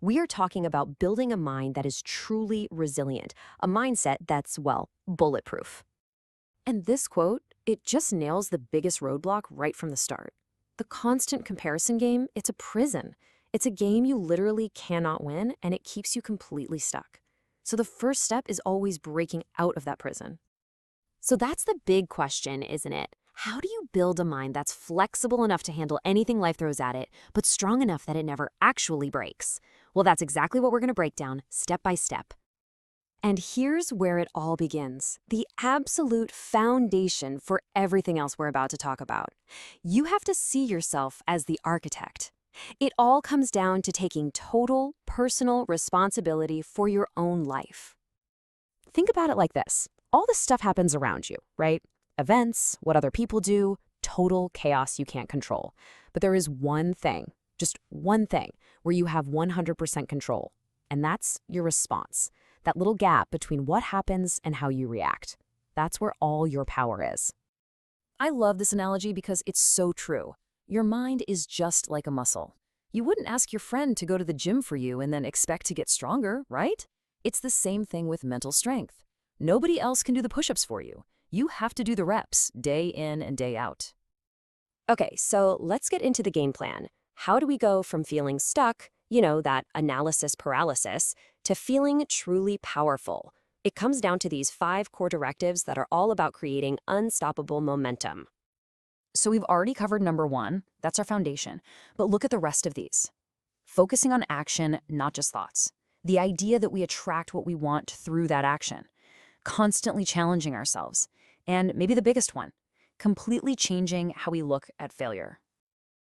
We are talking about building a mind that is truly resilient, a mindset that's, well, bulletproof. And this quote, it just nails the biggest roadblock right from the start. The constant comparison game, it's a prison. It's a game you literally cannot win, and it keeps you completely stuck. So the first step is always breaking out of that prison. So that's the big question, isn't it? How do you build a mind that's flexible enough to handle anything life throws at it, but strong enough that it never actually breaks? Well, that's exactly what we're going to break down step by step. And here's where it all begins, the absolute foundation for everything else we're about to talk about. You have to see yourself as the architect. It all comes down to taking total personal responsibility for your own life. Think about it like this. All this stuff happens around you, right? Events, what other people do, total chaos you can't control. But there is one thing, just one thing, where you have 100% control, and that's your response. That little gap between what happens and how you react. That's where all your power is. I love this analogy because it's so true. Your mind is just like a muscle. You wouldn't ask your friend to go to the gym for you and then expect to get stronger, right? It's the same thing with mental strength. Nobody else can do the push-ups for you. You have to do the reps, day in and day out. Okay, so let's get into the game plan. How do we go from feeling stuck, that analysis paralysis, to feeling truly powerful? It comes down to these 5 core directives that are all about creating unstoppable momentum. So we've already covered number 1, that's our foundation, but look at the rest of these. Focusing on action, not just thoughts. The idea that we attract what we want through that action. Constantly challenging ourselves. And maybe the biggest one, completely changing how we look at failure.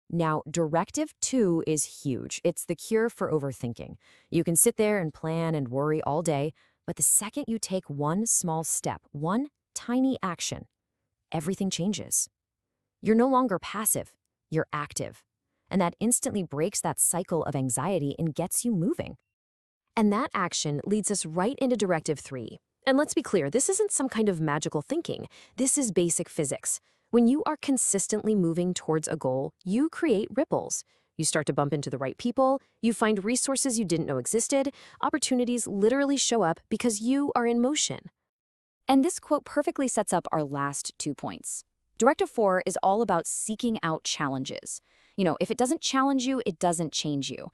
Now, directive 2 is huge. It's the cure for overthinking. You can sit there and plan and worry all day, but the second you take one small step, one tiny action, everything changes. You're no longer passive, you're active. And that instantly breaks that cycle of anxiety and gets you moving. And that action leads us right into directive 3. And let's be clear, this isn't some kind of magical thinking. This is basic physics. When you are consistently moving towards a goal, you create ripples. You start to bump into the right people, you find resources you didn't know existed, opportunities literally show up because you are in motion. And this quote perfectly sets up our last 2 points. Directive 4 is all about seeking out challenges. If it doesn't challenge you, it doesn't change you.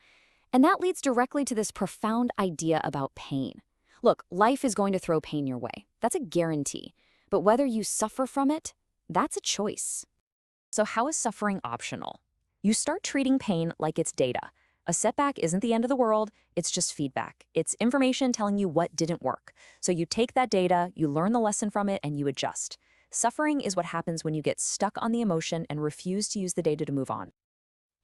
And that leads directly to this profound idea about pain. Look, life is going to throw pain your way. That's a guarantee. But whether you suffer from it, that's a choice. So how is suffering optional? You start treating pain like it's data. A setback isn't the end of the world, it's just feedback. It's information telling you what didn't work. So you take that data, you learn the lesson from it, and you adjust. Suffering is what happens when you get stuck on the emotion and refuse to use the data to move on.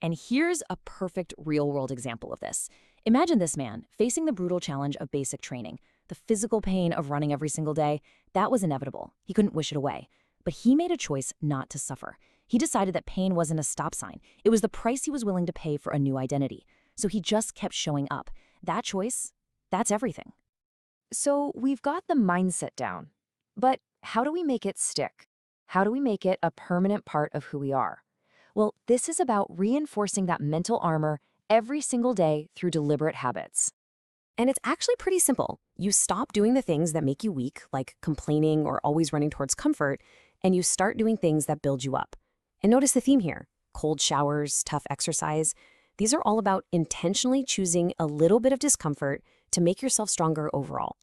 And here's a perfect real-world example of this. Imagine this man facing the brutal challenge of basic training. The physical pain of running every single day, that was inevitable. He couldn't wish it away. But he made a choice not to suffer. He decided that pain wasn't a stop sign. It was the price he was willing to pay for a new identity. So he just kept showing up. That choice, that's everything. So we've got the mindset down. But how do we make it stick? How do we make it a permanent part of who we are? Well, this is about reinforcing that mental armor every single day through deliberate habits. And it's actually pretty simple. You stop doing the things that make you weak, like complaining or always running towards comfort, and you start doing things that build you up. And notice the theme here. Cold showers, tough exercise. These are all about intentionally choosing a little bit of discomfort to make yourself stronger overall.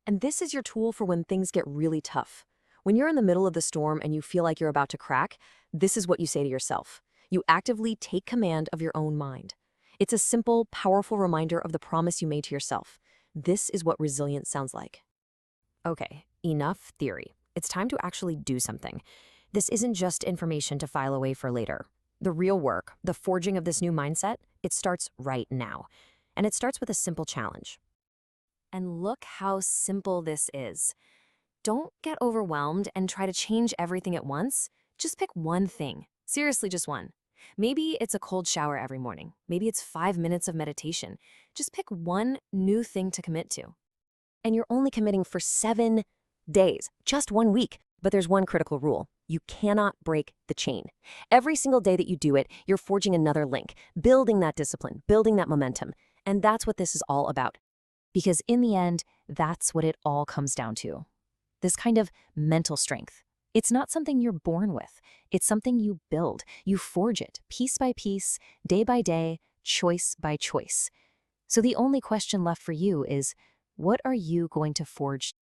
And this is your tool for when things get really tough. When you're in the middle of the storm and you feel like you're about to crack, this is what you say to yourself. You actively take command of your own mind. It's a simple, powerful reminder of the promise you made to yourself. This is what resilience sounds like. Okay, enough theory. It's time to actually do something. This isn't just information to file away for later. The real work, the forging of this new mindset, it starts right now. And it starts with a simple challenge. And look how simple this is. Don't get overwhelmed and try to change everything at once. Just pick one thing. Seriously, just one. Maybe it's a cold shower every morning. Maybe it's 5 minutes of meditation. Just pick one new thing to commit to. And you're only committing for 7 days, just 1 week. But there's one critical rule. You cannot break the chain. Every single day that you do it, you're forging another link, building that discipline, building that momentum. And that's what this is all about. Because in the end, that's what it all comes down to. This kind of mental strength. It's not something you're born with. It's something you build. You forge it piece by piece, day by day, choice by choice. So the only question left for you is, what are you going to forge